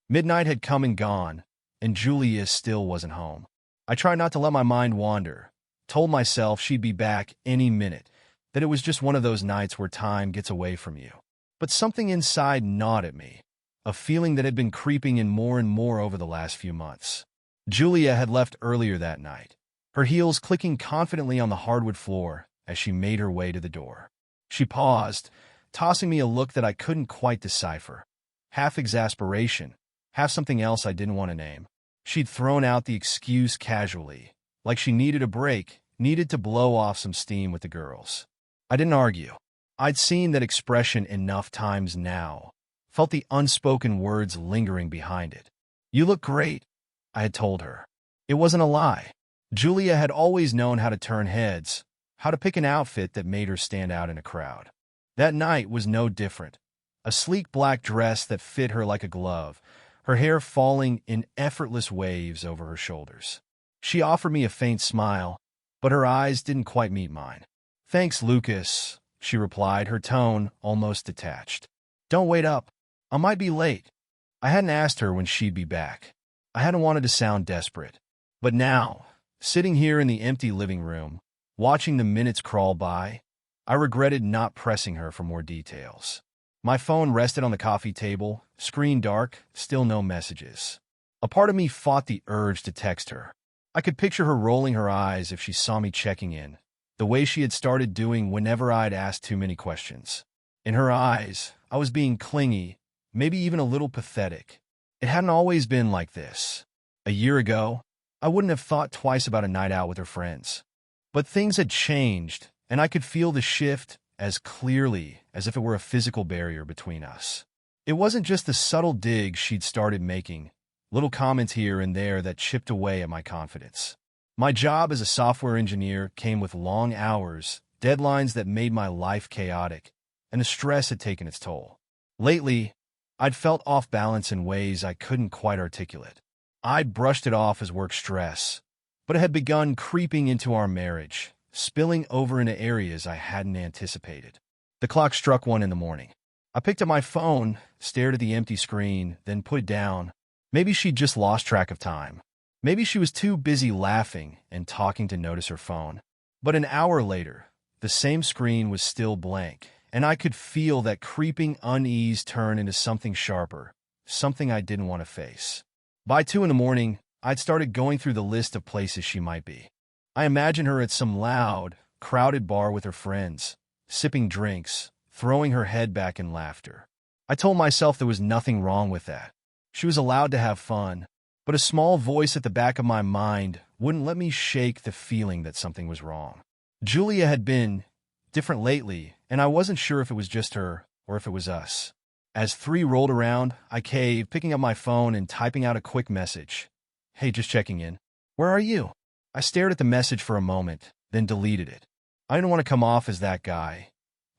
Midnight had come and gone, and Julia still wasn't home. I tried not to let my mind wander, told myself she'd be back any minute, that it was just one of those nights where time gets away from you. But something inside gnawed at me, a feeling that had been creeping in more and more over the last few months. Julia had left earlier that night, her heels clicking confidently on the hardwood floor as she made her way to the door. She paused, tossing me a look that I couldn't quite decipher, half exasperation, half something else I didn't want to name. She'd thrown out the excuse casually, like she needed a break, needed to blow off some steam with the girls. I didn't argue. I'd seen that expression enough times now, felt the unspoken words lingering behind it. "You look great," I had told her. It wasn't a lie. Julia had always known how to turn heads, how to pick an outfit that made her stand out in a crowd. That night was no different. A sleek black dress that fit her like a glove, her hair falling in effortless waves over her shoulders. She offered me a faint smile, but her eyes didn't quite meet mine. "Thanks, Lucas," she replied, her tone almost detached. "Don't wait up. I might be late." I hadn't asked her when she'd be back. I hadn't wanted to sound desperate. But now, sitting here in the empty living room, watching the minutes crawl by, I regretted not pressing her for more details. My phone rested on the coffee table, screen dark, still no messages. A part of me fought the urge to text her. I could picture her rolling her eyes if she saw me checking in, the way she had started doing whenever I'd asked too many questions. In her eyes, I was being clingy, maybe even a little pathetic. It hadn't always been like this. A year ago, I wouldn't have thought twice about a night out with her friends. But things had changed, and I could feel the shift as clearly as if it were a physical barrier between us. It wasn't just the subtle digs she'd started making, little comments here and there that chipped away at my confidence. My job as a software engineer came with long hours, deadlines that made my life chaotic, and the stress had taken its toll. Lately, I'd felt off balance in ways I couldn't quite articulate. I'd brushed it off as work stress, but it had begun creeping into our marriage, spilling over into areas I hadn't anticipated. The clock struck 1 in the morning. I picked up my phone, stared at the empty screen, then put it down. Maybe she'd just lost track of time. Maybe she was too busy laughing and talking to notice her phone. But an hour later, the same screen was still blank, and I could feel that creeping unease turn into something sharper, something I didn't want to face. By 2 in the morning, I'd started going through the list of places she might be. I imagined her at some loud, crowded bar with her friends, sipping drinks, throwing her head back in laughter. I told myself there was nothing wrong with that. She was allowed to have fun, but a small voice at the back of my mind wouldn't let me shake the feeling that something was wrong. Julia had been different lately, and I wasn't sure if it was just her or if it was us. As 3 rolled around, I caved, picking up my phone and typing out a quick message. "Hey, just checking in. Where are you?" I stared at the message for a moment, then deleted it. I didn't want to come off as that guy,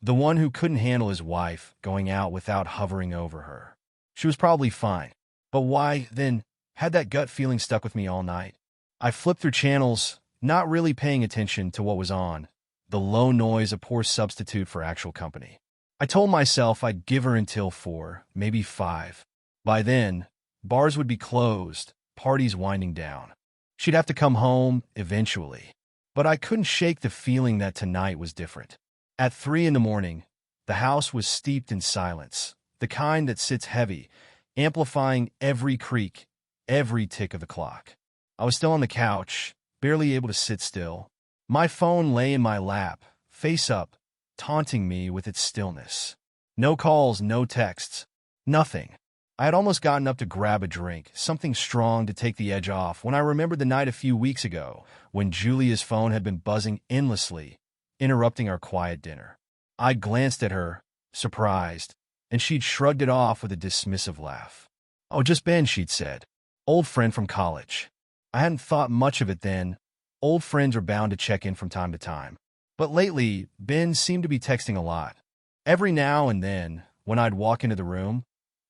the one who couldn't handle his wife going out without hovering over her. She was probably fine, but why, then, had that gut feeling stuck with me all night? I flipped through channels, not really paying attention to what was on, the low noise a poor substitute for actual company. I told myself I'd give her until 4, maybe 5. By then, bars would be closed, parties winding down. She'd have to come home eventually. But I couldn't shake the feeling that tonight was different. At 3 in the morning, the house was steeped in silence, the kind that sits heavy, amplifying every creak, every tick of the clock. I was still on the couch, barely able to sit still. My phone lay in my lap, face up, taunting me with its stillness. No calls, no texts, nothing. I had almost gotten up to grab a drink, something strong to take the edge off, when I remembered the night a few weeks ago, when Julia's phone had been buzzing endlessly, interrupting our quiet dinner. I glanced at her, surprised, and she'd shrugged it off with a dismissive laugh. "Oh, just Ben," she'd said. "Old friend from college." I hadn't thought much of it then. Old friends are bound to check in from time to time. But lately, Ben seemed to be texting a lot. Every now and then, when I'd walk into the room,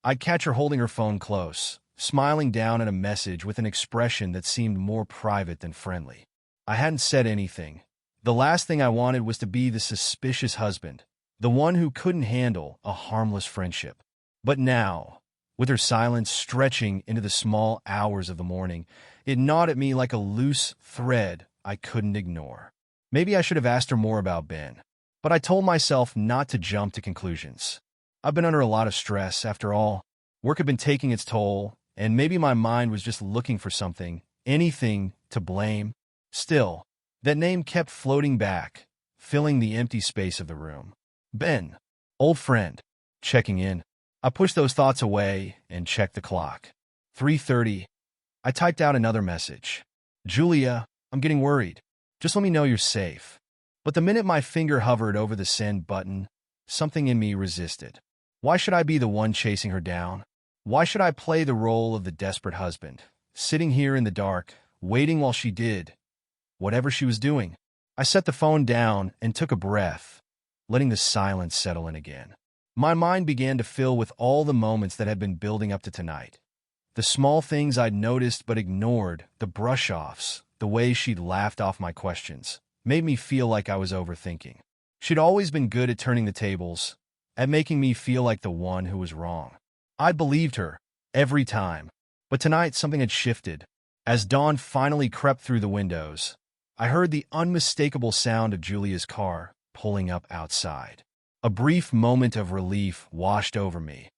I'd catch her holding her phone close, smiling down at a message with an expression that seemed more private than friendly. I hadn't said anything. The last thing I wanted was to be the suspicious husband, the one who couldn't handle a harmless friendship. But now, With her silence stretching into the small hours of the morning, it gnawed at me like a loose thread I couldn't ignore. Maybe I should have asked her more about Ben, but I told myself not to jump to conclusions. I've been under a lot of stress, after all. Work had been taking its toll, and maybe my mind was just looking for something, anything to blame. Still, that name kept floating back, filling the empty space of the room. Ben, old friend, checking in. I pushed those thoughts away and checked the clock. 3:30. I typed out another message. Julia, I'm getting worried. Just let me know you're safe. But the minute my finger hovered over the send button, something in me resisted. Why should I be the one chasing her down? Why should I play the role of the desperate husband, sitting here in the dark, waiting while she did whatever she was doing? I set the phone down and took a breath, letting the silence settle in again. My mind began to fill with all the moments that had been building up to tonight. The small things I'd noticed but ignored, the brush-offs, the way she'd laughed off my questions, made me feel like I was overthinking. She'd always been good at turning the tables, at making me feel like the one who was wrong. I believed her, every time. But tonight something had shifted. As dawn finally crept through the windows, I heard the unmistakable sound of Julia's car pulling up outside. A brief moment of relief washed over me,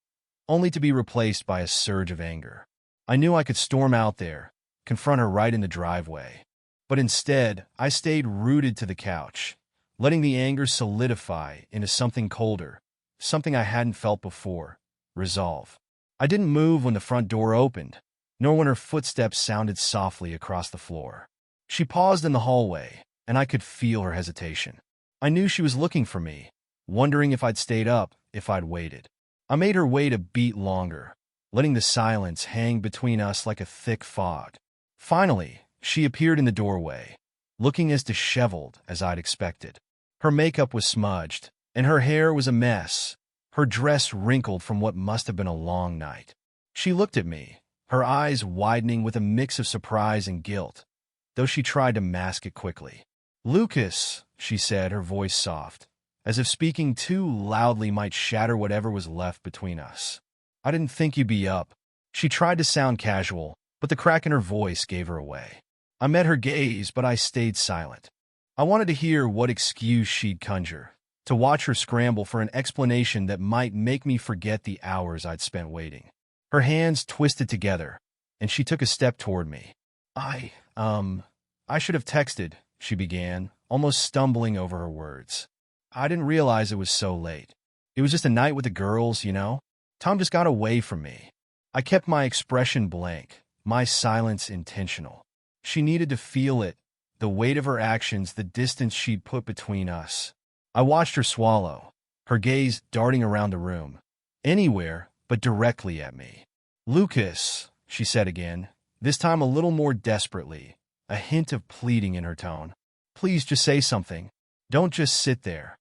only to be replaced by a surge of anger. I knew I could storm out there, confront her right in the driveway. But instead, I stayed rooted to the couch, letting the anger solidify into something colder, something I hadn't felt before: resolve. I didn't move when the front door opened, nor when her footsteps sounded softly across the floor. She paused in the hallway, and I could feel her hesitation. I knew she was looking for me, wondering if I'd stayed up, if I'd waited. I made her wait a beat longer, letting the silence hang between us like a thick fog. Finally, she appeared in the doorway, looking as disheveled as I'd expected. Her makeup was smudged, and her hair was a mess, her dress wrinkled from what must have been a long night. She looked at me, her eyes widening with a mix of surprise and guilt, though she tried to mask it quickly. "Lucas," she said, her voice soft, as if speaking too loudly might shatter whatever was left between us. "I didn't think you'd be up." She tried to sound casual, but the crack in her voice gave her away. I met her gaze, but I stayed silent. I wanted to hear what excuse she'd conjure, to watch her scramble for an explanation that might make me forget the hours I'd spent waiting. Her hands twisted together, and she took a step toward me. I should have texted," she began, almost stumbling over her words. "I didn't realize it was so late. It was just a night with the girls, you know? Tom just got away from me." I kept my expression blank, my silence intentional. She needed to feel it, the weight of her actions, the distance she'd put between us. I watched her swallow, her gaze darting around the room, anywhere but directly at me. "Lucas," she said again, this time a little more desperately, a hint of pleading in her tone. "Please just say something. Don't just sit there."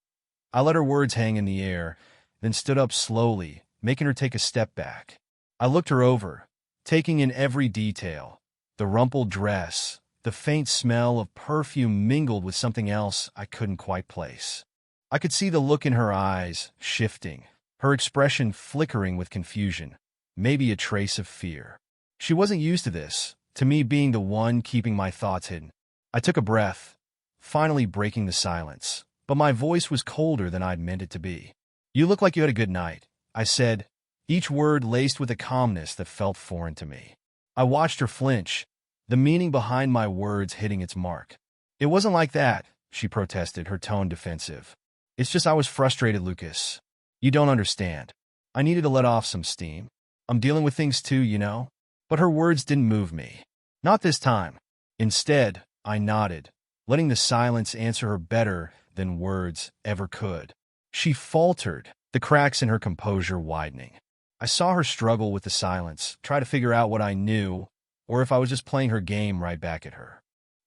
I let her words hang in the air, then stood up slowly, making her take a step back. I looked her over, taking in every detail: the rumpled dress, the faint smell of perfume mingled with something else I couldn't quite place. I could see the look in her eyes shifting, her expression flickering with confusion, maybe a trace of fear. She wasn't used to this, to me being the one keeping my thoughts hidden. I took a breath, finally breaking the silence, but my voice was colder than I'd meant it to be. "You look like you had a good night," I said, each word laced with a calmness that felt foreign to me. I watched her flinch, the meaning behind my words hitting its mark. "It wasn't like that," she protested, her tone defensive. "It's just I was frustrated, Lucas. You don't understand. I needed to let off some steam. I'm dealing with things too, you know." But her words didn't move me. Not this time. Instead, I nodded, letting the silence answer her better than words ever could. She faltered, the cracks in her composure widening. I saw her struggle with the silence, try to figure out what I knew, or if I was just playing her game right back at her.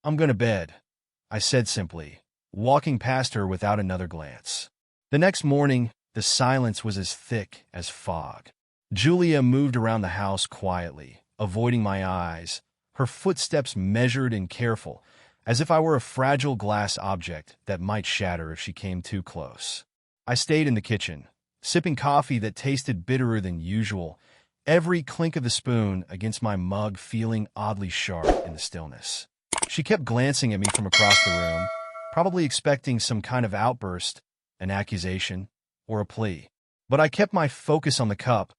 "I'm going to bed," I said simply, walking past her without another glance. The next morning, the silence was as thick as fog. Julia moved around the house quietly, avoiding my eyes, her footsteps measured and careful, as if I were a fragile glass object that might shatter if she came too close. I stayed in the kitchen, sipping coffee that tasted bitterer than usual, every clink of the spoon against my mug feeling oddly sharp in the stillness. She kept glancing at me from across the room, probably expecting some kind of outburst, an accusation, or a plea. But I kept my focus on the cup,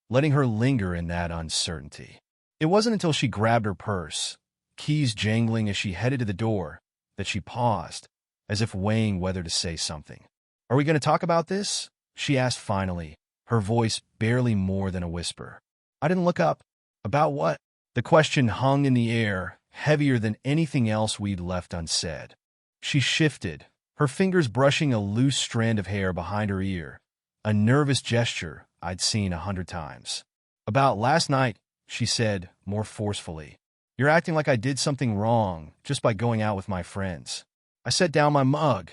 letting her linger in that uncertainty. It wasn't until she grabbed her purse, keys jangling as she headed to the door, that she paused, as if weighing whether to say something. "Are we going to talk about this?" she asked finally, her voice barely more than a whisper. I didn't look up. "About what?" The question hung in the air, heavier than anything else we'd left unsaid. She shifted, her fingers brushing a loose strand of hair behind her ear, a nervous gesture I'd seen 100 times. "About last night," she said, more forcefully. "You're acting like I did something wrong just by going out with my friends." I set down my mug,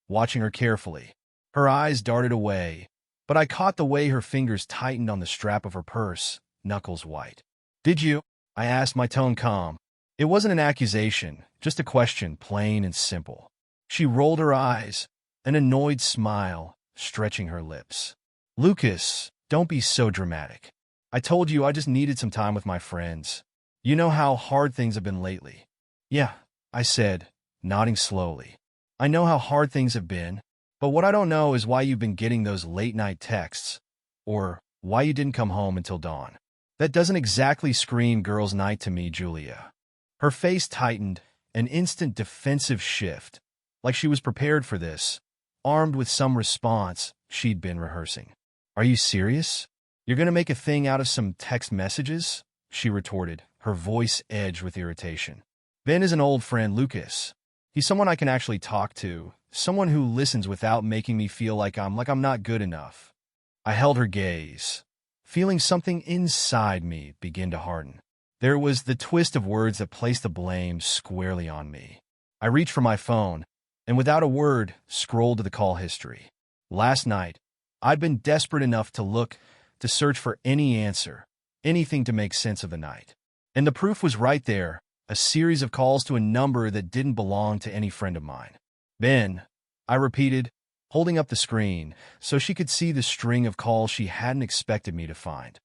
watching her carefully. Her eyes darted away, but I caught the way her fingers tightened on the strap of her purse, knuckles white. "Did you?" I asked, my tone calm. It wasn't an accusation, just a question, plain and simple. She rolled her eyes, an annoyed smile stretching her lips. "Lucas, don't be so dramatic. I told you I just needed some time with my friends. You know how hard things have been lately." "Yeah," I said, nodding slowly. "I know how hard things have been, but what I don't know is why you've been getting those late-night texts, or why you didn't come home until dawn. That doesn't exactly scream girls' night to me, Julia." Her face tightened, an instant defensive shift, like she was prepared for this, armed with some response she'd been rehearsing. "Are you serious? You're going to make a thing out of some text messages?" she retorted, her voice edged with irritation. "Ben is an old friend, Lucas. He's someone I can actually talk to, someone who listens without making me feel like I'm not good enough." I held her gaze, feeling something inside me begin to harden. There was the twist of words that placed the blame squarely on me. I reached for my phone, and without a word, scrolled to the call history. Last night, I'd been desperate enough to search for any answer, anything to make sense of the night. And the proof was right there, a series of calls to a number that didn't belong to any friend of mine. "Ben," I repeated, holding up the screen so she could see the string of calls she hadn't expected me to find.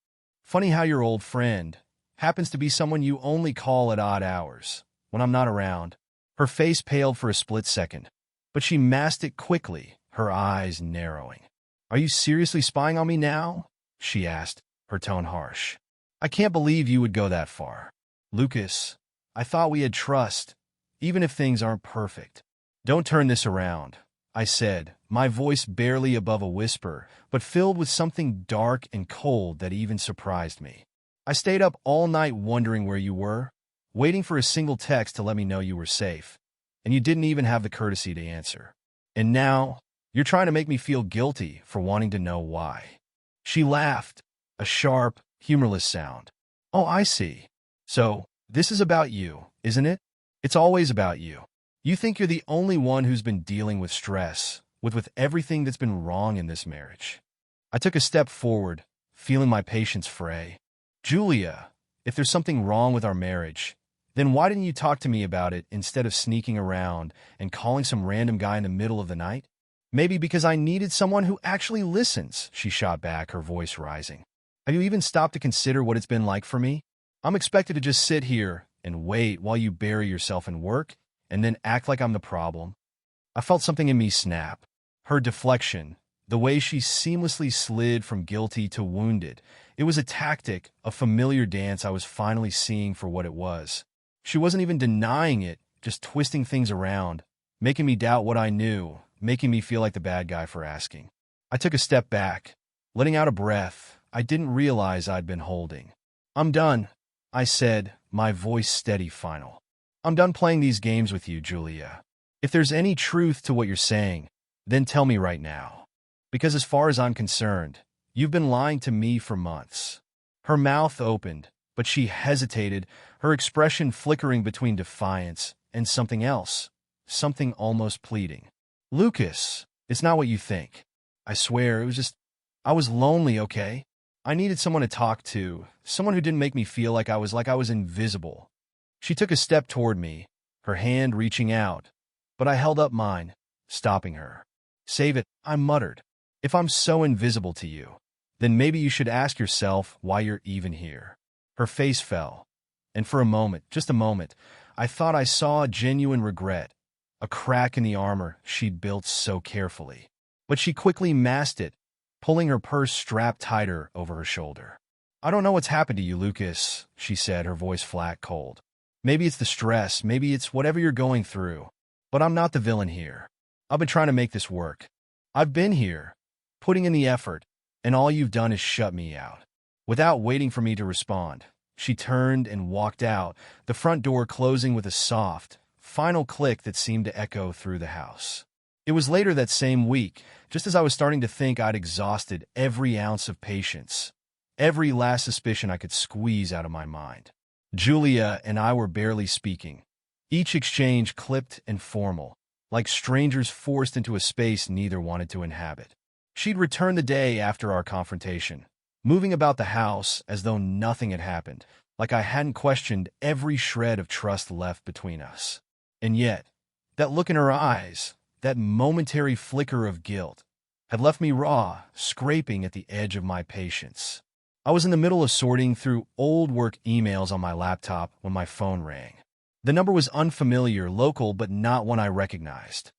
"Funny how your old friend happens to be someone you only call at odd hours, when I'm not around." Her face paled for a split second, but she masked it quickly, her eyes narrowing. "Are you seriously spying on me now?" she asked, her tone harsh. "I can't believe you would go that far. Lucas, I thought we had trust, even if things aren't perfect." "Don't turn this around," I said, my voice barely above a whisper, but filled with something dark and cold that even surprised me. "I stayed up all night wondering where you were, waiting for a single text to let me know you were safe, and you didn't even have the courtesy to answer. And now, you're trying to make me feel guilty for wanting to know why." She laughed, a sharp, humorless sound. "Oh, I see. So, this is about you, isn't it? It's always about you. You think you're the only one who's been dealing with stress, with everything that's been wrong in this marriage." I took a step forward, feeling my patience fray. "Julia, if there's something wrong with our marriage, then why didn't you talk to me about it instead of sneaking around and calling some random guy in the middle of the night?" "Maybe because I needed someone who actually listens," she shot back, her voice rising. "Have you even stopped to consider what it's been like for me? I'm expected to just sit here and wait while you bury yourself in work and then act like I'm the problem." I felt something in me snap. Her deflection, the way she seamlessly slid from guilty to wounded, it was a tactic, a familiar dance I was finally seeing for what it was. She wasn't even denying it, just twisting things around, making me doubt what I knew, making me feel like the bad guy for asking. I took a step back, letting out a breath I didn't realize I'd been holding. "I'm done," I said, my voice steady final. "I'm done playing these games with you, Julia. If there's any truth to what you're saying, then tell me right now. Because as far as I'm concerned, you've been lying to me for months." Her mouth opened, but she hesitated, her expression flickering between defiance and something else, something almost pleading. "Lucas, it's not what you think. I swear, it was just, I was lonely, okay? I needed someone to talk to, someone who didn't make me feel like I was invisible." She took a step toward me, her hand reaching out, but I held up mine, stopping her. "Save it," I muttered. "If I'm so invisible to you, then maybe you should ask yourself why you're even here. Her face fell, and for a moment, just a moment, I thought I saw a genuine regret, a crack in the armor she'd built so carefully. But she quickly masked it, pulling her purse strapped tighter over her shoulder. "I don't know what's happened to you, Lucas," she said, her voice flat, cold. "Maybe it's the stress, maybe it's whatever you're going through. But I'm not the villain here. I've been trying to make this work. I've been here, putting in the effort, and all you've done is shut me out." Without waiting for me to respond, she turned and walked out, the front door closing with a soft, final click that seemed to echo through the house. It was later that same week, just as I was starting to think I'd exhausted every ounce of patience, every last suspicion I could squeeze out of my mind. Julia and I were barely speaking, each exchange clipped and formal, like strangers forced into a space neither wanted to inhabit. She'd returned the day after our confrontation, moving about the house as though nothing had happened, like I hadn't questioned every shred of trust left between us. And yet, that look in her eyes, that momentary flicker of guilt, had left me raw, scraping at the edge of my patience. I was in the middle of sorting through old work emails on my laptop when my phone rang. The number was unfamiliar, local, but not one I recognized.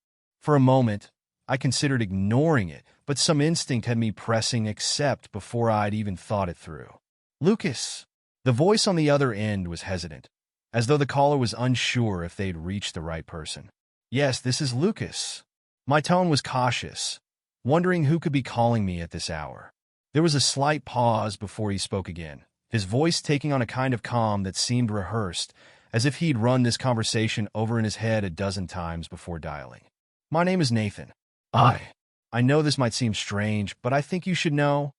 For a moment, I considered ignoring it, but some instinct had me pressing accept before I'd even thought it through. "Lucas." The voice on the other end was hesitant, as though the caller was unsure if they'd reached the right person. "Yes, this is Lucas." My tone was cautious, wondering who could be calling me at this hour. There was a slight pause before he spoke again, his voice taking on a kind of calm that seemed rehearsed, as if he'd run this conversation over in his head a dozen times before dialing. "My name is Nathan. I know this might seem strange, but I think you should know.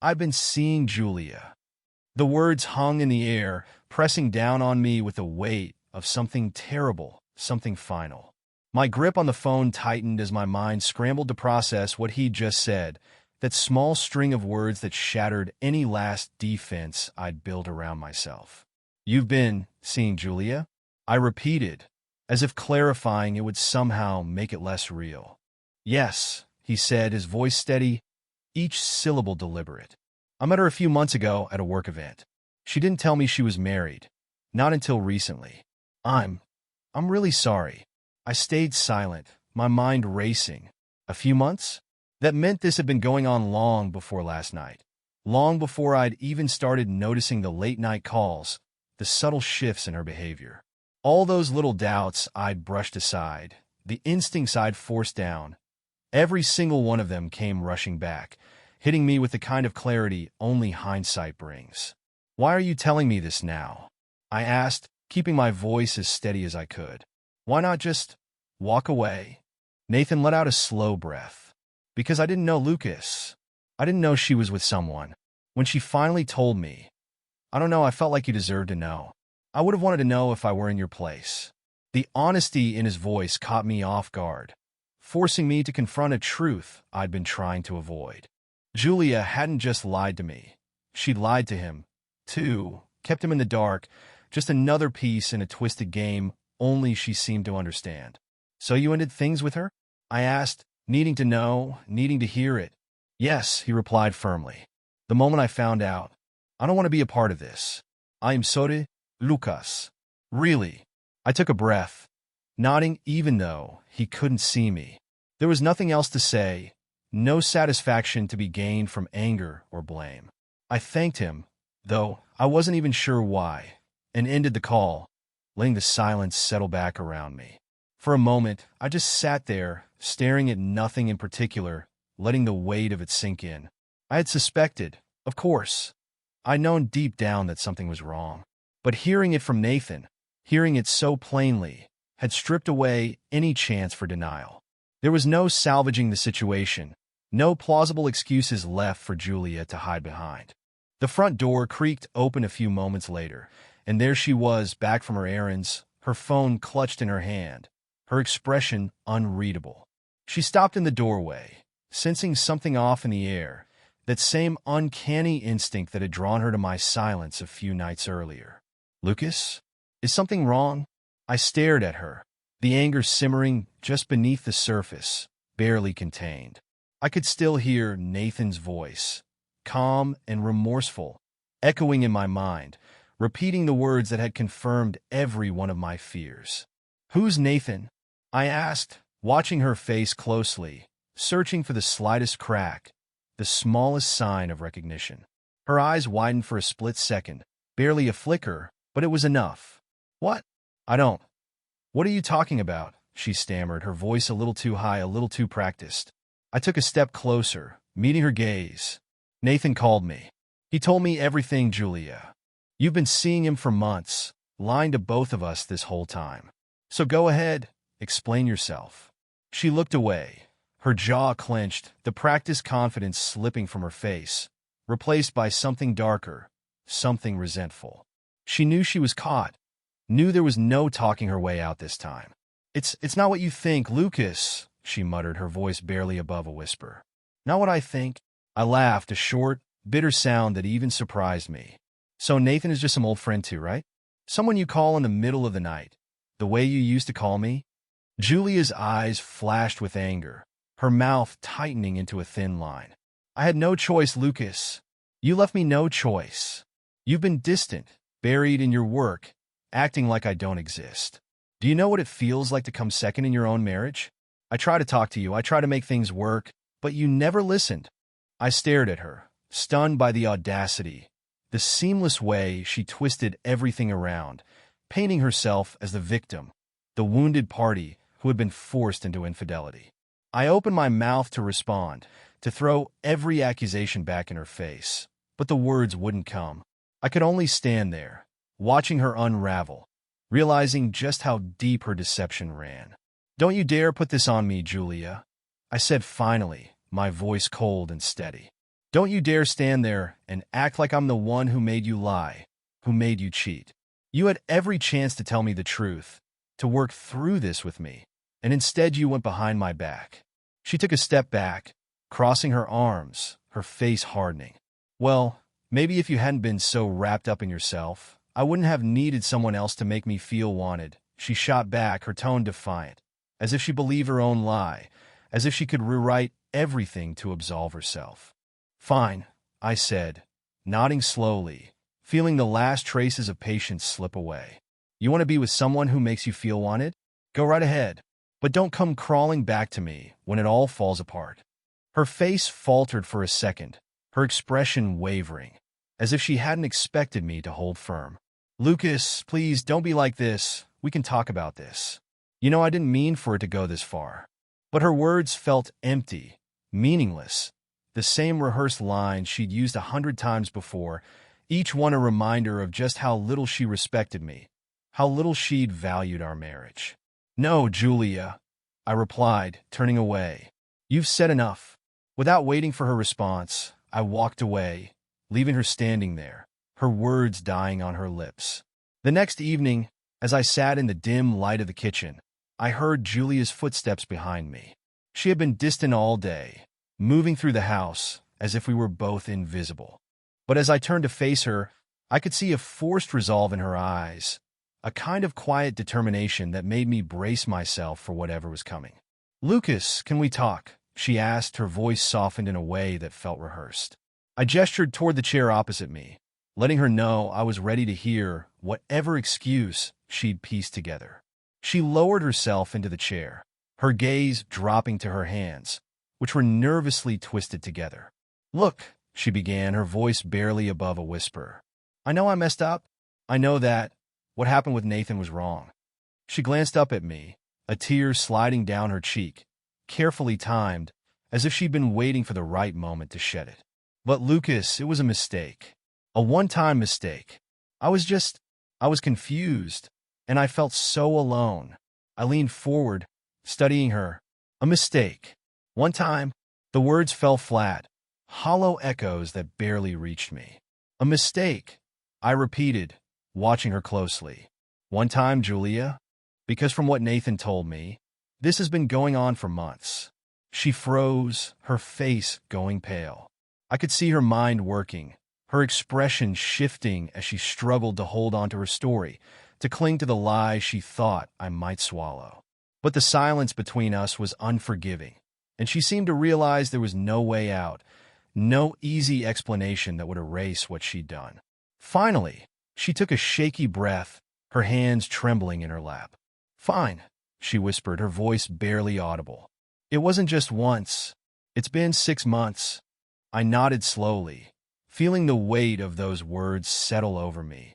I've been seeing Julia." The words hung in the air, pressing down on me with the weight of something terrible, something final. My grip on the phone tightened as my mind scrambled to process what he'd just said, that small string of words that shattered any last defense I'd built around myself. "You've been seeing Julia?" I repeated, as if clarifying it would somehow make it less real. "Yes," he said, his voice steady, each syllable deliberate. "I met her a few months ago at a work event. She didn't tell me she was married. Not until recently. I'm really sorry." I stayed silent, my mind racing. A few months? That meant this had been going on long before last night. Long before I'd even started noticing the late-night calls, the subtle shifts in her behavior. All those little doubts I'd brushed aside, the instincts I'd forced down, every single one of them came rushing back, hitting me with the kind of clarity only hindsight brings. "Why are you telling me this now?" I asked, keeping my voice as steady as I could. "Why not just walk away?" Nathan let out a slow breath. "Because I didn't know Lucas. I didn't know she was with someone. When she finally told me, I don't know, I felt like you deserved to know. I would have wanted to know if I were in your place." The honesty in his voice caught me off guard, forcing me to confront a truth I'd been trying to avoid. Julia hadn't just lied to me. She'd lied to him, too, kept him in the dark, just another piece in a twisted game only she seemed to understand. "So you ended things with her?" I asked, needing to know, needing to hear it. "Yes," he replied firmly. "The moment I found out, I don't want to be a part of this. I am sorry, Lucas. Really." I took a breath, nodding even though he couldn't see me. There was nothing else to say, no satisfaction to be gained from anger or blame. I thanked him, though I wasn't even sure why, and ended the call, letting the silence settle back around me. For a moment, I just sat there, staring at nothing in particular, letting the weight of it sink in. I had suspected, of course. I'd known deep down that something was wrong. But hearing it from Nathan, hearing it so plainly, had stripped away any chance for denial. There was no salvaging the situation, no plausible excuses left for Julia to hide behind. The front door creaked open a few moments later, and there she was, back from her errands, her phone clutched in her hand, her expression unreadable. She stopped in the doorway, sensing something off in the air, that same uncanny instinct that had drawn her to my silence a few nights earlier. "Lucas? Is something wrong?" I stared at her, the anger simmering just beneath the surface, barely contained. I could still hear Nathan's voice, calm and remorseful, echoing in my mind, repeating the words that had confirmed every one of my fears. "Who's Nathan?" I asked, watching her face closely, searching for the slightest crack, the smallest sign of recognition. Her eyes widened for a split second, barely a flicker, but it was enough. "What? I don't. What are you talking about?" she stammered, her voice a little too high, a little too practiced. I took a step closer, meeting her gaze. "Nathan called me. He told me everything, Julia. You've been seeing him for months, lying to both of us this whole time. So go ahead, explain yourself." She looked away, her jaw clenched, the practiced confidence slipping from her face, replaced by something darker, something resentful. She knew she was caught, knew there was no talking her way out this time. It's not what you think, Lucas," she muttered, her voice barely above a whisper. "Not what I think." I laughed, a short, bitter sound that even surprised me. "So Nathan is just some old friend too, right? Someone you call in the middle of the night, the way you used to call me?" Julia's eyes flashed with anger, her mouth tightening into a thin line. "I had no choice, Lucas. You left me no choice. You've been distant, buried in your work, acting like I don't exist. Do you know what it feels like to come second in your own marriage? I try to talk to you, I try to make things work, but you never listened." I stared at her, stunned by the audacity, the seamless way she twisted everything around, painting herself as the victim, the wounded party who had been forced into infidelity. I opened my mouth to respond, to throw every accusation back in her face, but the words wouldn't come. I could only stand there, watching her unravel, realizing just how deep her deception ran. "Don't you dare put this on me, Julia," I said finally, my voice cold and steady. "Don't you dare stand there and act like I'm the one who made you lie, who made you cheat. You had every chance to tell me the truth, to work through this with me, and instead you went behind my back." She took a step back, crossing her arms, her face hardening. "Well, maybe if you hadn't been so wrapped up in yourself, I wouldn't have needed someone else to make me feel wanted," she shot back, her tone defiant, as if she believed her own lie, as if she could rewrite everything to absolve herself. "Fine," I said, nodding slowly, feeling the last traces of patience slip away. "You want to be with someone who makes you feel wanted? Go right ahead. But don't come crawling back to me when it all falls apart." Her face faltered for a second, her expression wavering, as if she hadn't expected me to hold firm. "Lucas, please don't be like this. We can talk about this. You know I didn't mean for it to go this far." But her words felt empty, meaningless, the same rehearsed lines she'd used 100 times before, each one a reminder of just how little she respected me, how little she'd valued our marriage. "No, Julia," I replied, turning away. "You've said enough." Without waiting for her response, I walked away, leaving her standing there, her words dying on her lips. The next evening, as I sat in the dim light of the kitchen, I heard Julia's footsteps behind me. She had been distant all day, moving through the house as if we were both invisible. But as I turned to face her, I could see a forced resolve in her eyes, a kind of quiet determination that made me brace myself for whatever was coming. "Lucas, can we talk?" she asked, her voice softened in a way that felt rehearsed. I gestured toward the chair opposite me, letting her know I was ready to hear whatever excuse she'd pieced together. She lowered herself into the chair, her gaze dropping to her hands, which were nervously twisted together. "Look," she began, her voice barely above a whisper. "I know I messed up. I know that what happened with Nathan was wrong." She glanced up at me, a tear sliding down her cheek, carefully timed, as if she'd been waiting for the right moment to shed it. "But Lucas, it was a mistake. A one-time mistake. I was confused, and I felt so alone." I leaned forward, studying her. "A mistake. One time." The words fell flat, hollow echoes that barely reached me. "A mistake," I repeated, watching her closely. "One time, Julia? Because from what Nathan told me, this has been going on for months." She froze, her face going pale. I could see her mind working, her expression shifting as she struggled to hold on to her story, to cling to the lie she thought I might swallow. But the silence between us was unforgiving, and she seemed to realize there was no way out, No easy explanation that would erase what she'd done. Finally, she took a shaky breath, her hands trembling in her lap. "Fine," she whispered, her voice barely audible. "It wasn't just once. It's been 6 months." I nodded slowly, feeling the weight of those words settle over me.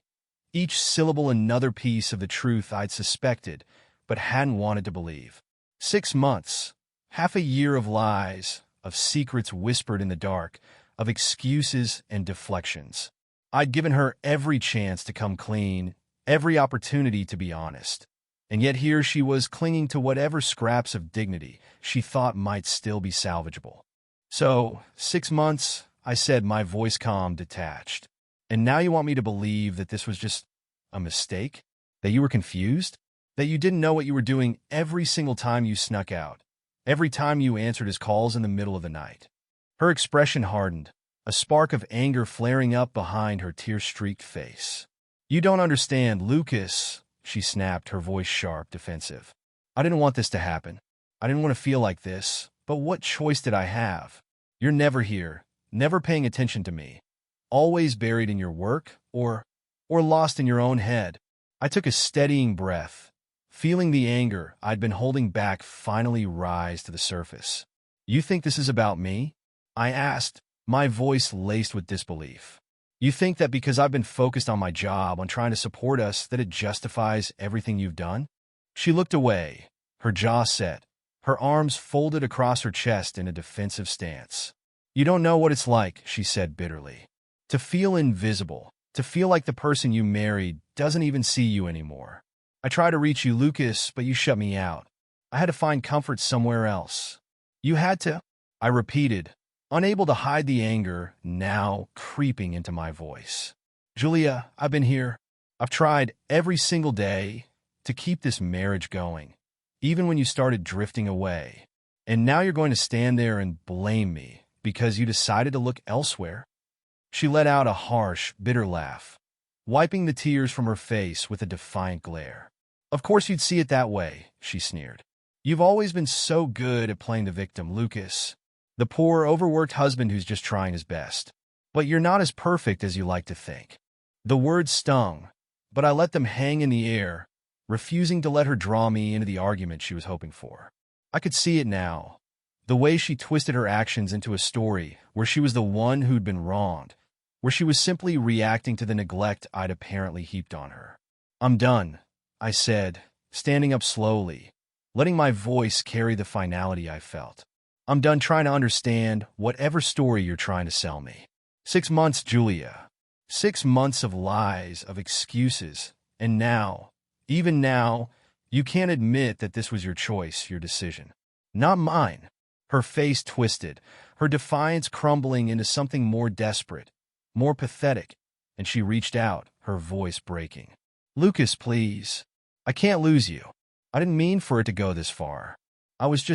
Each syllable another piece of the truth I'd suspected, but hadn't wanted to believe. 6 months, half a year of lies, of secrets whispered in the dark, of excuses and deflections. I'd given her every chance to come clean, every opportunity to be honest. And yet here she was clinging to whatever scraps of dignity she thought might still be salvageable. "So, 6 months," I said, my voice calm, detached. "And now you want me to believe that this was just a mistake? That you were confused? That you didn't know what you were doing every single time you snuck out? Every time you answered his calls in the middle of the night?" Her expression hardened, a spark of anger flaring up behind her tear-streaked face. "You don't understand, Lucas," she snapped, her voice sharp, defensive. "I didn't want this to happen. I didn't want to feel like this, but what choice did I have? You're never here, never paying attention to me, always buried in your work or lost in your own head." I took a steadying breath, feeling the anger I'd been holding back finally rise to the surface. "You think this is about me?" I asked, my voice laced with disbelief. "You think that because I've been focused on my job, on trying to support us, that it justifies everything you've done?" She looked away, her jaw set, her arms folded across her chest in a defensive stance. "You don't know what it's like," she said bitterly. "To feel invisible, to feel like the person you married doesn't even see you anymore. I tried to reach you, Lucas, but you shut me out. I had to find comfort somewhere else." "You had to," I repeated, unable to hide the anger now creeping into my voice. "Julia, I've been here. I've tried every single day to keep this marriage going, even when you started drifting away. And now you're going to stand there and blame me because you decided to look elsewhere?" She let out a harsh, bitter laugh, wiping the tears from her face with a defiant glare. "Of course you'd see it that way," she sneered. "You've always been so good at playing the victim, Lucas. The poor, overworked husband who's just trying his best. But you're not as perfect as you like to think." The words stung, but I let them hang in the air, refusing to let her draw me into the argument she was hoping for. I could see it now, the way she twisted her actions into a story where she was the one who'd been wronged, where she was simply reacting to the neglect I'd apparently heaped on her. "I'm done," I said, standing up slowly, letting my voice carry the finality I felt. "I'm done trying to understand whatever story you're trying to sell me. 6 months, Julia. 6 months of lies, of excuses. And now, even now, you can't admit that this was your choice, your decision. Not mine." Her face twisted, her defiance crumbling into something more desperate, more pathetic, and she reached out, her voice breaking. "Lucas, please. I can't lose you. I didn't mean for it to go this far. I was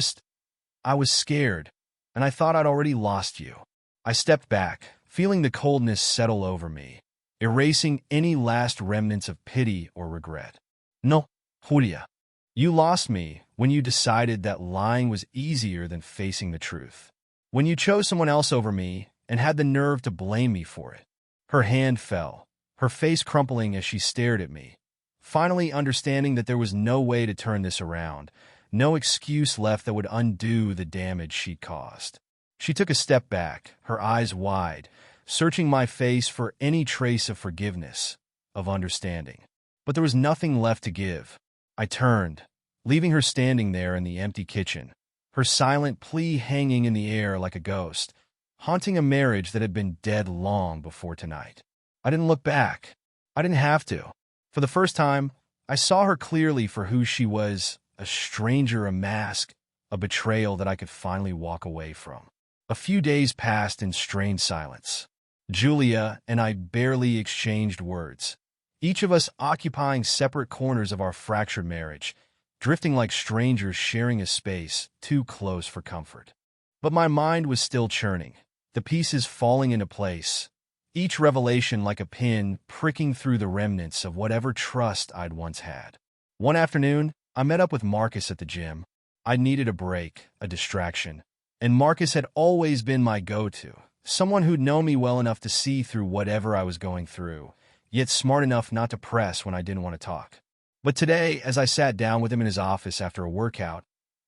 scared, and I thought I'd already lost you." I stepped back, feeling the coldness settle over me, erasing any last remnants of pity or regret. "No, Julia. You lost me when you decided that lying was easier than facing the truth. When you chose someone else over me and had the nerve to blame me for it." Her hand fell, her face crumpling as she stared at me, finally understanding that there was no way to turn this around, no excuse left that would undo the damage she'd caused. She took a step back, her eyes wide, searching my face for any trace of forgiveness, of understanding. But there was nothing left to give. I turned, leaving her standing there in the empty kitchen, her silent plea hanging in the air like a ghost, haunting a marriage that had been dead long before tonight. I didn't look back. I didn't have to. For the first time, I saw her clearly for who she was, a stranger, a mask, a betrayal that I could finally walk away from. A few days passed in strained silence. Julia and I barely exchanged words, each of us occupying separate corners of our fractured marriage, drifting like strangers sharing a space too close for comfort. But my mind was still churning, the pieces falling into place, each revelation like a pin pricking through the remnants of whatever trust I'd once had. One afternoon, I met up with Marcus at the gym. I needed a break, a distraction, and Marcus had always been my go-to, Someone who'd known me well enough to see through whatever I was going through, yet smart enough not to press when I didn't want to talk. But today, as I sat down with him in his office after a workout,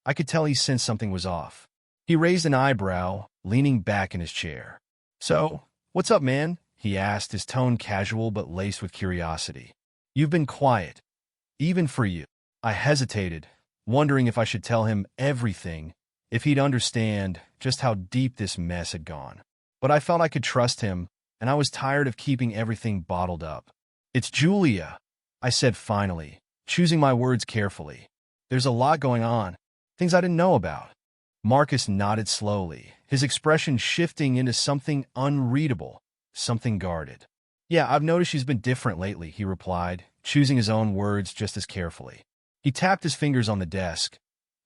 I could tell he sensed something was off. He raised an eyebrow, leaning back in his chair. "So, what's up, man?" he asked, his tone casual but laced with curiosity. "You've been quiet, even for you." I hesitated, wondering if I should tell him everything, if he'd understand just how deep this mess had gone. But I felt I could trust him, and I was tired of keeping everything bottled up. "It's Julia," I said finally, choosing my words carefully. "There's a lot going on, things I didn't know about." Marcus nodded slowly, his expression shifting into something unreadable, something guarded. "Yeah, I've noticed she's been different lately," he replied, choosing his own words just as carefully. He tapped his fingers on the desk,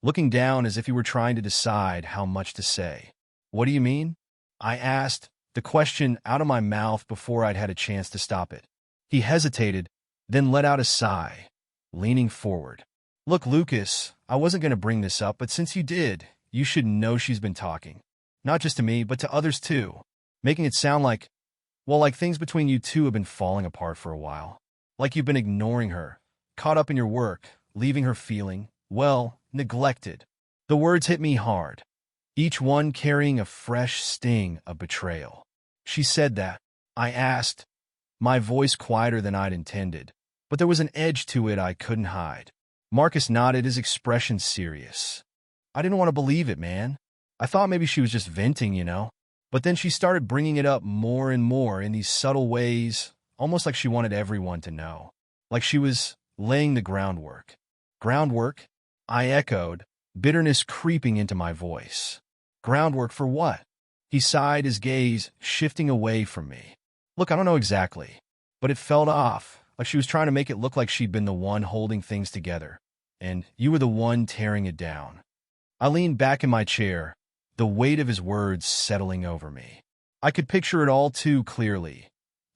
looking down as if he were trying to decide how much to say. "What do you mean?" I asked, the question out of my mouth before I'd had a chance to stop it. He hesitated, then let out a sigh, leaning forward. "Look, Lucas, I wasn't going to bring this up, but since you did, you should know she's been talking. Not just to me, but to others too. Making it sound like, well, like things between you two have been falling apart for a while. Like you've been ignoring her, caught up in your work, leaving her feeling, well, neglected." The words hit me hard, each one carrying a fresh sting of betrayal. "She said that?" I asked, my voice quieter than I'd intended, but there was an edge to it I couldn't hide. Marcus nodded, his expression serious. "I didn't want to believe it, man. I thought maybe she was just venting, you know. But then she started bringing it up more and more in these subtle ways, almost like she wanted everyone to know. Like she was laying the groundwork." "Groundwork?" I echoed, bitterness creeping into my voice. "Groundwork for what?" He sighed, his gaze shifting away from me. "Look, I don't know exactly, but it felt off, like she was trying to make it look like she'd been the one holding things together, and you were the one tearing it down." I leaned back in my chair, the weight of his words settling over me. I could picture it all too clearly.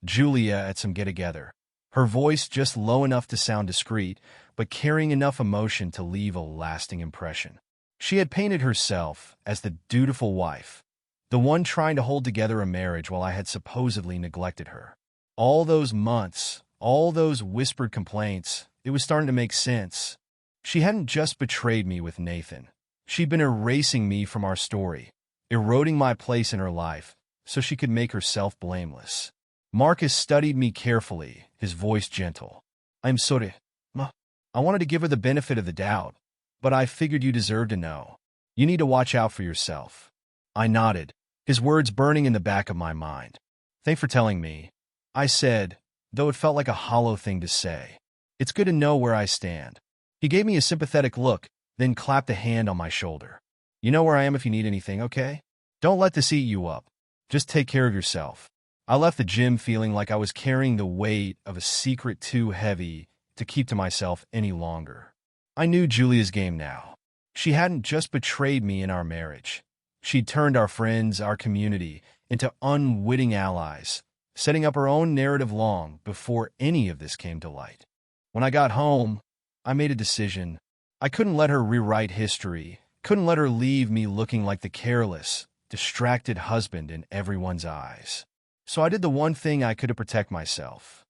Julia at some get-together, her voice just low enough to sound discreet, but carrying enough emotion to leave a lasting impression. She had painted herself as the dutiful wife, the one trying to hold together a marriage while I had supposedly neglected her. All those months, all those whispered complaints, it was starting to make sense. She hadn't just betrayed me with Nathan. She'd been erasing me from our story, eroding my place in her life, so she could make herself blameless. Marcus studied me carefully, his voice gentle. "I'm sorry, ma." I wanted to give her the benefit of the doubt, but I figured you deserved to know. You need to watch out for yourself. I nodded, his words burning in the back of my mind. "Thanks for telling me," I said, though it felt like a hollow thing to say. "It's good to know where I stand." He gave me a sympathetic look, then clapped a hand on my shoulder. "You know where I am if you need anything, okay? Don't let this eat you up. Just take care of yourself." I left the gym feeling like I was carrying the weight of a secret too heavy to keep to myself any longer. I knew Julia's game now. She hadn't just betrayed me in our marriage. She'd turned our friends, our community, into unwitting allies, setting up her own narrative long before any of this came to light. When I got home, I made a decision. I couldn't let her rewrite history, couldn't let her leave me looking like the careless, distracted husband in everyone's eyes. So I did the one thing I could to protect myself.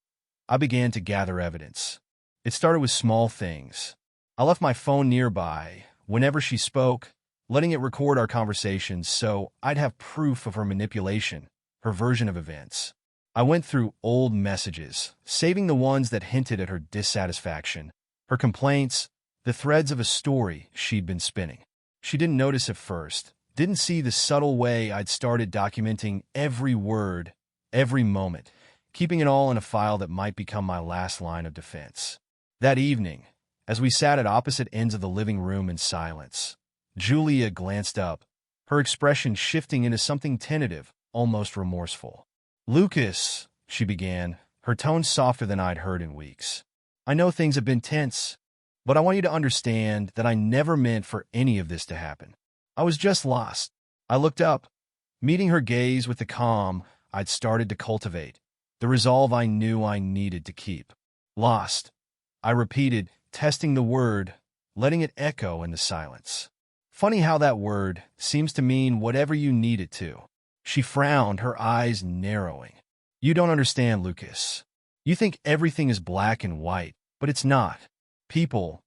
I began to gather evidence. It started with small things. I left my phone nearby whenever she spoke, letting it record our conversations so I'd have proof of her manipulation, her version of events. I went through old messages, saving the ones that hinted at her dissatisfaction, her complaints, the threads of a story she'd been spinning. She didn't notice at first, didn't see the subtle way I'd started documenting every word, every moment, keeping it all in a file that might become my last line of defense. That evening, as we sat at opposite ends of the living room in silence, Julia glanced up, her expression shifting into something tentative, almost remorseful. "Lucas," she began, her tone softer than I'd heard in weeks. "I know things have been tense, but I want you to understand that I never meant for any of this to happen. I was just lost." I looked up, meeting her gaze with the calm I'd started to cultivate, the resolve I knew I needed to keep. "Lost," I repeated, testing the word, letting it echo in the silence. Funny how that word seems to mean whatever you need it to. She frowned, her eyes narrowing. You don't understand, Lucas. You think everything is black and white, but it's not. People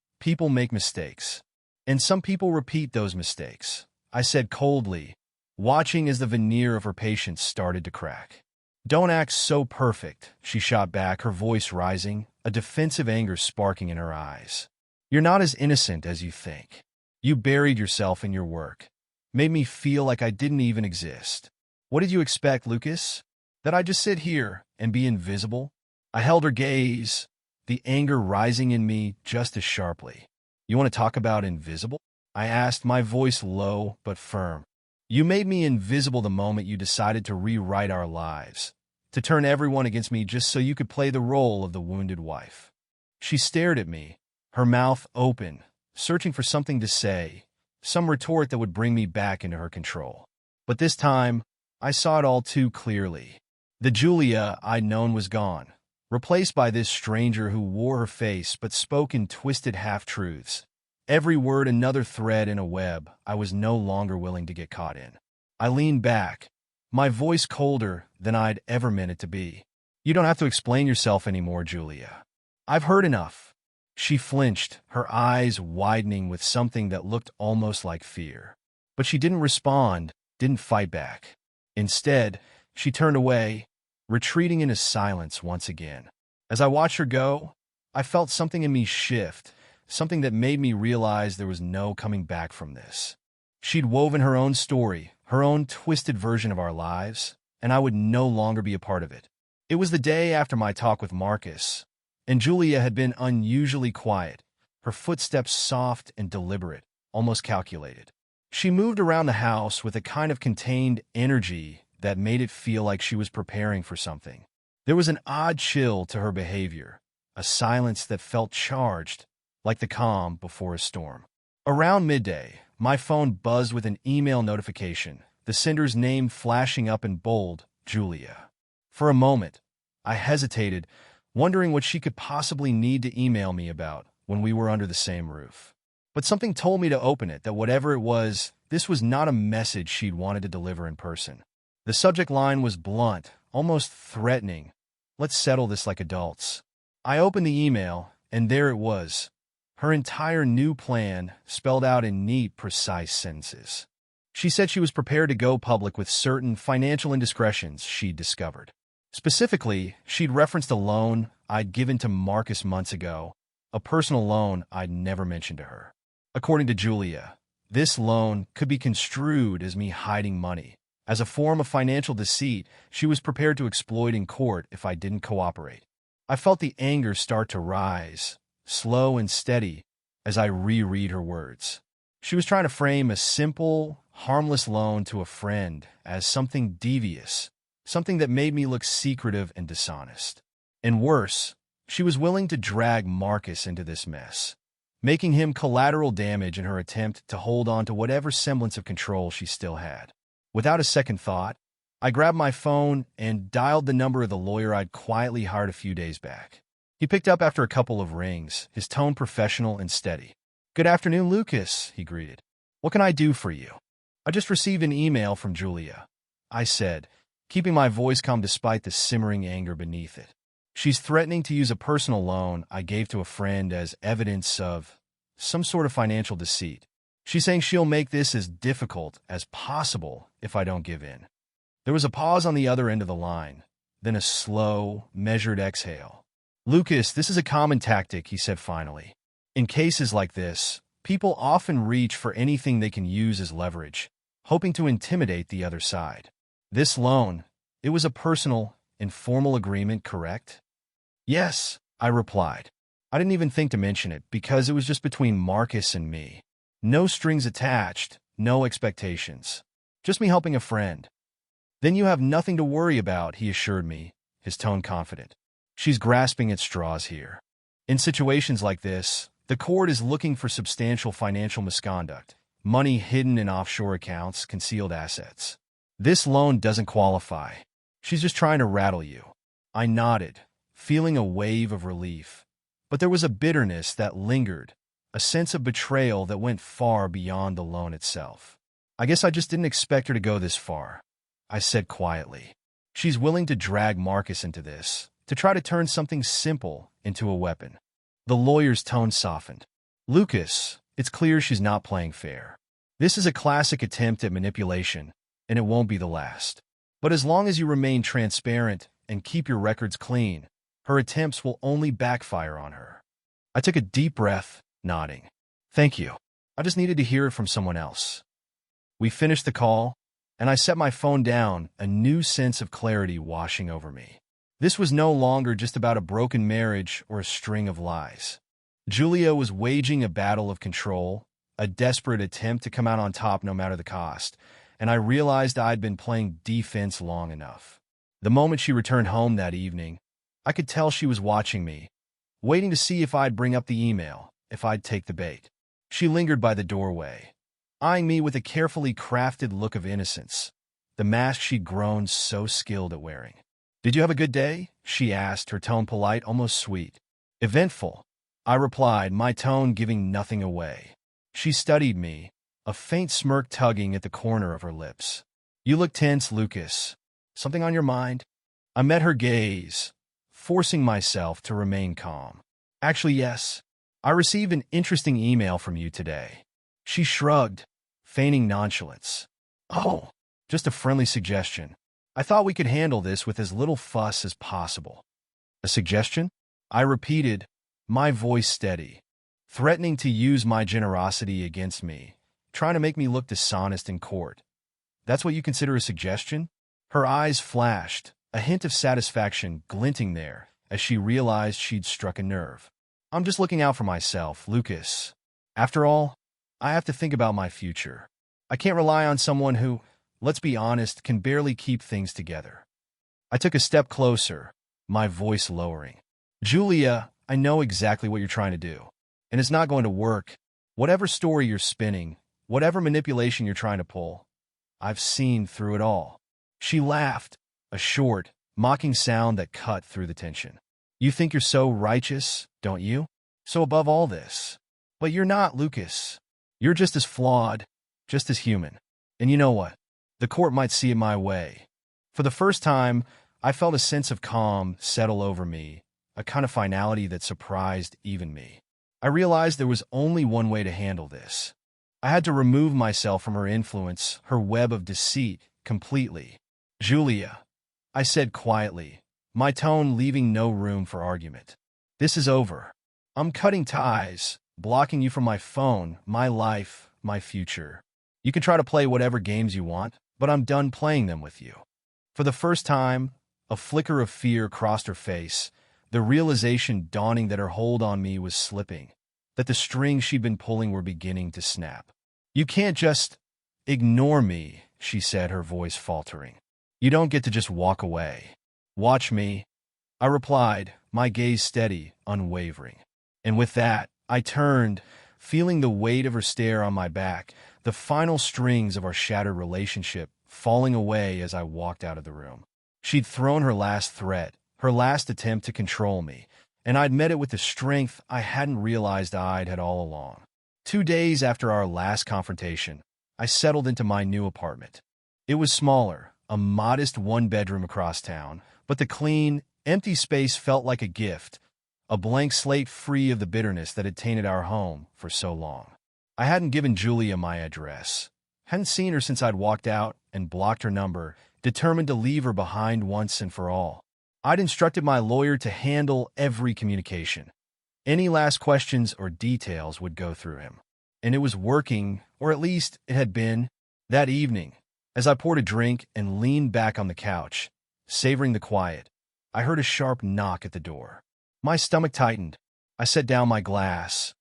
make mistakes. And some people repeat those mistakes, I said coldly, watching as the veneer of her patience started to crack. Don't act so perfect, she shot back, her voice rising, a defensive anger sparking in her eyes. You're not as innocent as you think. You buried yourself in your work. Made me feel like I didn't even exist. What did you expect, Lucas? That I'd just sit here and be invisible? I held her gaze, the anger rising in me just as sharply. You want to talk about invisible? I asked, my voice low but firm. You made me invisible the moment you decided to rewrite our lives, to turn everyone against me just so you could play the role of the wounded wife. She stared at me, her mouth open, searching for something to say, some retort that would bring me back into her control. But this time, I saw it all too clearly. The Julia I'd known was gone, replaced by this stranger who wore her face but spoke in twisted half-truths. Every word another thread in a web I was no longer willing to get caught in. I leaned back, my voice colder than I'd ever meant it to be. You don't have to explain yourself anymore, Julia. I've heard enough. She flinched, her eyes widening with something that looked almost like fear. But she didn't respond, didn't fight back. Instead, she turned away, retreating into silence once again. As I watched her go, I felt something in me shift, something that made me realize there was no coming back from this. She'd woven her own story, her own twisted version of our lives, and I would no longer be a part of it. It was the day after my talk with Marcus, and Julia had been unusually quiet, her footsteps soft and deliberate, almost calculated. She moved around the house with a kind of contained energy that made it feel like she was preparing for something. There was an odd chill to her behavior, a silence that felt charged, like the calm before a storm. Around midday, my phone buzzed with an email notification, the sender's name flashing up in bold, Julia. For a moment, I hesitated, wondering what she could possibly need to email me about when we were under the same roof. But something told me to open it, that whatever it was, this was not a message she'd wanted to deliver in person. The subject line was blunt, almost threatening. Let's settle this like adults. I opened the email, and there it was. Her entire new plan, spelled out in neat, precise sentences. She said she was prepared to go public with certain financial indiscretions she'd discovered. Specifically, she'd referenced a loan I'd given to Marcus months ago, a personal loan I'd never mentioned to her. According to Julia, this loan could be construed as me hiding money. As a form of financial deceit, she was prepared to exploit in court if I didn't cooperate. I felt the anger start to rise, slow and steady, as I reread her words. She was trying to frame a simple, harmless loan to a friend as something devious, something that made me look secretive and dishonest. And worse, she was willing to drag Marcus into this mess, making him collateral damage in her attempt to hold on to whatever semblance of control she still had. Without a second thought, I grabbed my phone and dialed the number of the lawyer I'd quietly hired a few days back. He picked up after a couple of rings, his tone professional and steady. "Good afternoon, Lucas," he greeted. "What can I do for you?" "I just received an email from Julia," I said, keeping my voice calm despite the simmering anger beneath it. "She's threatening to use a personal loan I gave to a friend as evidence of some sort of financial deceit. She's saying she'll make this as difficult as possible if I don't give in." There was a pause on the other end of the line, then a slow, measured exhale. "Lucas, this is a common tactic," he said finally. "In cases like this, people often reach for anything they can use as leverage, hoping to intimidate the other side. This loan, it was a personal, informal agreement, correct?" "Yes," I replied. I didn't even think to mention it because it was just between Marcus and me. No strings attached, no expectations. Just me helping a friend. "Then you have nothing to worry about," he assured me, his tone confident. "She's grasping at straws here. In situations like this, the court is looking for substantial financial misconduct, money hidden in offshore accounts, concealed assets. This loan doesn't qualify. She's just trying to rattle you." I nodded, feeling a wave of relief. But there was a bitterness that lingered, a sense of betrayal that went far beyond the loan itself. I guess I just didn't expect her to go this far. I said quietly. She's willing to drag Marcus into this, to try to turn something simple into a weapon. The lawyer's tone softened. Lucas, it's clear she's not playing fair. This is a classic attempt at manipulation, and it won't be the last. But as long as you remain transparent and keep your records clean, her attempts will only backfire on her. I took a deep breath, nodding. Thank you. I just needed to hear it from someone else. We finished the call, and I set my phone down, a new sense of clarity washing over me. This was no longer just about a broken marriage or a string of lies. Julia was waging a battle of control, a desperate attempt to come out on top no matter the cost, and I realized I'd been playing defense long enough. The moment she returned home that evening, I could tell she was watching me, waiting to see if I'd bring up the email, if I'd take the bait. She lingered by the doorway, eyeing me with a carefully crafted look of innocence, the mask she'd grown so skilled at wearing. Did you have a good day? She asked, her tone polite, almost sweet. Eventful, I replied, my tone giving nothing away. She studied me, a faint smirk tugging at the corner of her lips. You look tense, Lucas. Something on your mind? I met her gaze, forcing myself to remain calm. Actually, yes. I received an interesting email from you today. She shrugged, feigning nonchalance. Oh, just a friendly suggestion. I thought we could handle this with as little fuss as possible. A suggestion? I repeated, my voice steady, threatening to use my generosity against me, trying to make me look dishonest in court. That's what you consider a suggestion? Her eyes flashed, a hint of satisfaction glinting there as she realized she'd struck a nerve. I'm just looking out for myself, Lucas. After all, I have to think about my future. I can't rely on someone who, let's be honest, can barely keep things together. I took a step closer, my voice lowering. Julia, I know exactly what you're trying to do, and it's not going to work. Whatever story you're spinning, whatever manipulation you're trying to pull, I've seen through it all. She laughed, a short, mocking sound that cut through the tension. You think you're so righteous, don't you? So above all this. But you're not, Lucas. You're just as flawed, just as human. And you know what? The court might see it my way. For the first time, I felt a sense of calm settle over me, a kind of finality that surprised even me. I realized there was only one way to handle this. I had to remove myself from her influence, her web of deceit, completely. Julia, I said quietly, my tone leaving no room for argument. This is over. I'm cutting ties, blocking you from my phone, my life, my future. You can try to play whatever games you want, but I'm done playing them with you. For the first time, a flicker of fear crossed her face, the realization dawning that her hold on me was slipping, that the strings she'd been pulling were beginning to snap. You can't just ignore me, she said, her voice faltering. You don't get to just walk away. Watch me, I replied, my gaze steady, unwavering. And with that, I turned, feeling the weight of her stare on my back, the final strings of our shattered relationship falling away as I walked out of the room. She'd thrown her last threat, her last attempt to control me, and I'd met it with the strength I hadn't realized I'd had all along. 2 days after our last confrontation, I settled into my new apartment. It was smaller, a modest one-bedroom across town, but the clean, empty space felt like a gift, a blank slate free of the bitterness that had tainted our home for so long. I hadn't given Julia my address, hadn't seen her since I'd walked out and blocked her number, determined to leave her behind once and for all. I'd instructed my lawyer to handle every communication. Any last questions or details would go through him. And it was working, or at least it had been. That evening, as I poured a drink and leaned back on the couch, savoring the quiet, I heard a sharp knock at the door. My stomach tightened. I set down my glass,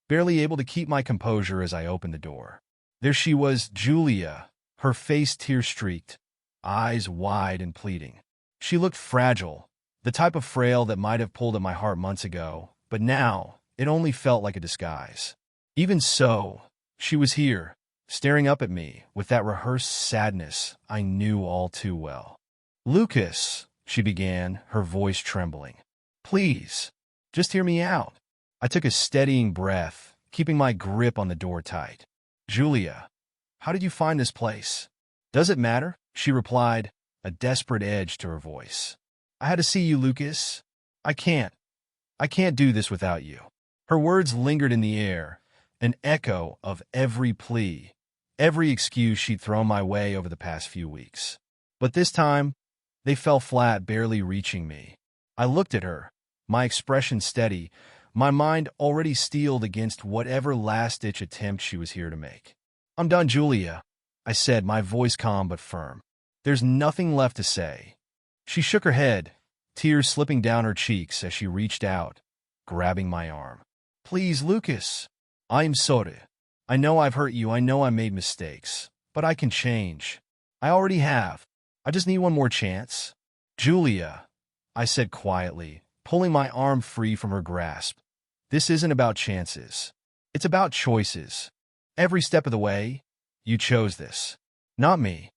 barely able to keep my composure as I opened the door. There she was, Julia, her face tear-streaked, eyes wide and pleading. She looked fragile, the type of frail that might have pulled at my heart months ago, but now it only felt like a disguise. Even so, she was here, staring up at me with that rehearsed sadness I knew all too well. Lucas, she began, her voice trembling. Please, just hear me out. I took a steadying breath, keeping my grip on the door tight. Julia, how did you find this place? Does it matter? she replied, a desperate edge to her voice. I had to see you, Lucas. I can't. I can't do this without you. Her words lingered in the air, an echo of every plea, every excuse she'd thrown my way over the past few weeks. But this time, they fell flat, barely reaching me. I looked at her, my expression steady, my mind already steeled against whatever last-ditch attempt she was here to make. I'm done, Julia, I said, my voice calm but firm. There's nothing left to say. She shook her head, tears slipping down her cheeks as she reached out, grabbing my arm. Please, Lucas. I'm sorry. I know I've hurt you, I know I made mistakes, but I can change. I already have. I just need one more chance. Julia, I said quietly, pulling my arm free from her grasp. This isn't about chances. It's about choices. Every step of the way, you chose this. Not me.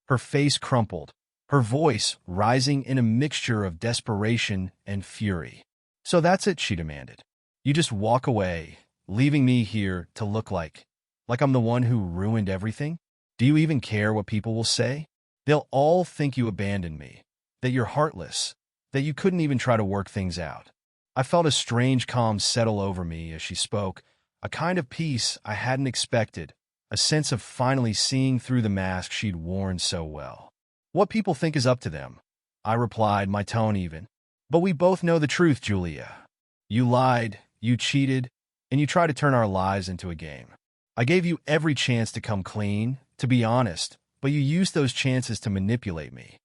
Her face crumpled, her voice rising in a mixture of desperation and fury. So that's it, she demanded. You just walk away, leaving me here to look like I'm the one who ruined everything? Do you even care what people will say? They'll all think you abandoned me, that you're heartless, that you couldn't even try to work things out. I felt a strange calm settle over me as she spoke, a kind of peace I hadn't expected, a sense of finally seeing through the mask she'd worn so well. What people think is up to them, I replied, my tone even. But we both know the truth, Julia. You lied, you cheated, and you tried to turn our lives into a game. I gave you every chance to come clean, to be honest, but you used those chances to manipulate me.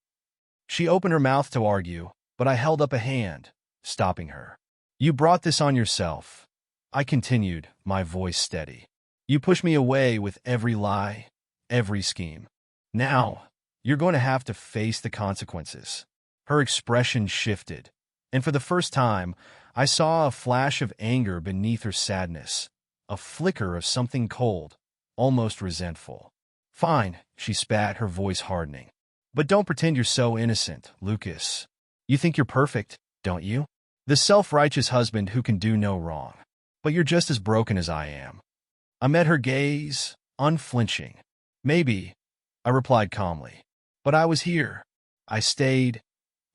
She opened her mouth to argue, but I held up a hand, stopping her. You brought this on yourself, I continued, my voice steady. You pushed me away with every lie, every scheme. Now, you're going to have to face the consequences. Her expression shifted, and for the first time, I saw a flash of anger beneath her sadness, a flicker of something cold, almost resentful. Fine, she spat, her voice hardening. But don't pretend you're so innocent, Lucas. You think you're perfect, don't you? The self-righteous husband who can do no wrong. But you're just as broken as I am. I met her gaze, unflinching. Maybe, I replied calmly. But I was here. I stayed,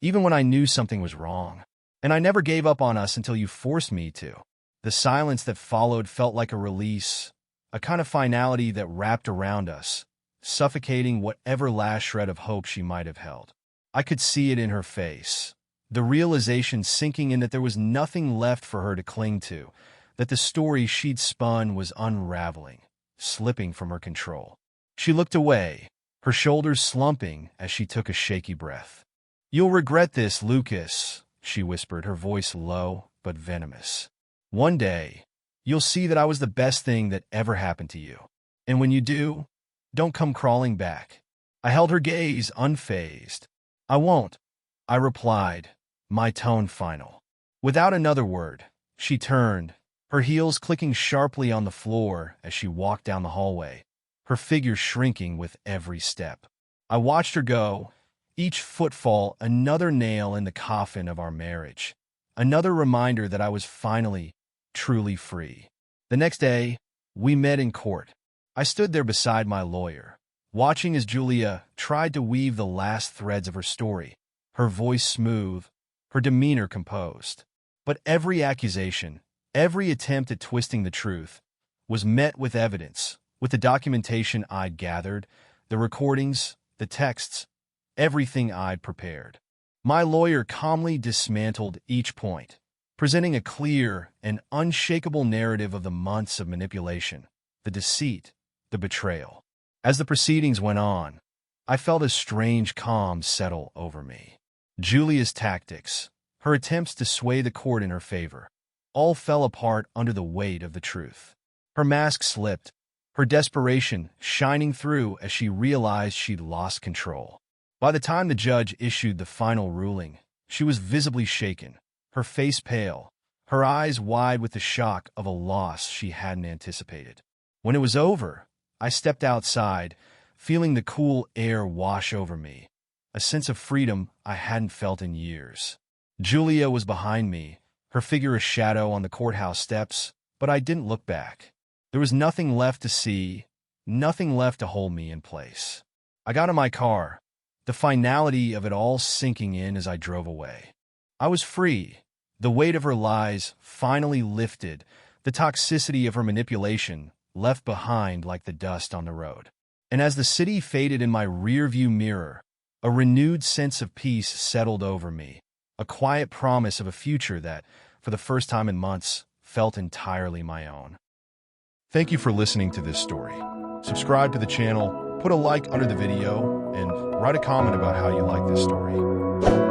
even when I knew something was wrong. And I never gave up on us until you forced me to. The silence that followed felt like a release, a kind of finality that wrapped around us, suffocating whatever last shred of hope she might have held. I could see it in her face, the realization sinking in that there was nothing left for her to cling to, that the story she'd spun was unraveling, slipping from her control. She looked away, her shoulders slumping as she took a shaky breath. You'll regret this, Lucas, she whispered, her voice low but venomous. One day, you'll see that I was the best thing that ever happened to you. And when you do, don't come crawling back. I held her gaze unfazed. I won't, I replied, my tone final. Without another word, she turned, her heels clicking sharply on the floor as she walked down the hallway, her figure shrinking with every step. I watched her go, each footfall another nail in the coffin of our marriage, another reminder that I was finally, truly free. The next day, we met in court. I stood there beside my lawyer, watching as Julia tried to weave the last threads of her story, her voice smooth, her demeanor composed. But every accusation, every attempt at twisting the truth, was met with evidence, with the documentation I'd gathered, the recordings, the texts, everything I'd prepared. My lawyer calmly dismantled each point, presenting a clear and unshakable narrative of the months of manipulation, the deceit, the betrayal. As the proceedings went on, I felt a strange calm settle over me. Julia's tactics, her attempts to sway the court in her favor, all fell apart under the weight of the truth. Her mask slipped, her desperation shining through as she realized she'd lost control. By the time the judge issued the final ruling, she was visibly shaken, her face pale, her eyes wide with the shock of a loss she hadn't anticipated. When it was over, I stepped outside, feeling the cool air wash over me, a sense of freedom I hadn't felt in years. Julia was behind me, her figure a shadow on the courthouse steps, but I didn't look back. There was nothing left to see, nothing left to hold me in place. I got in my car, the finality of it all sinking in as I drove away. I was free. The weight of her lies finally lifted, the toxicity of her manipulation left behind like the dust on the road. And as the city faded in my rearview mirror, a renewed sense of peace settled over me, a quiet promise of a future that, for the first time in months, felt entirely my own. Thank you for listening to this story. Subscribe to the channel, put a like under the video, and write a comment about how you like this story.